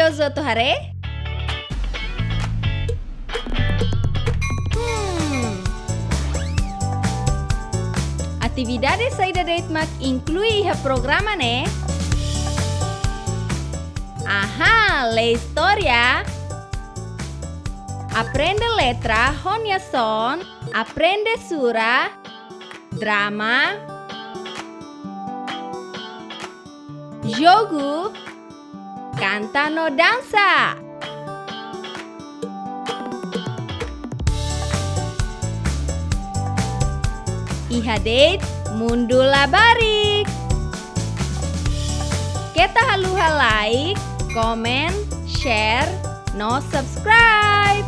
curioso tu hare? Atividades saída de itmak inclui a programa, né? Ajá, la historia. Aprende letra, honya son, aprende surah, drama, jogo, canta no dança. Ihadeit mundu labarik. Kita haluha like, comment, share, no subscribe.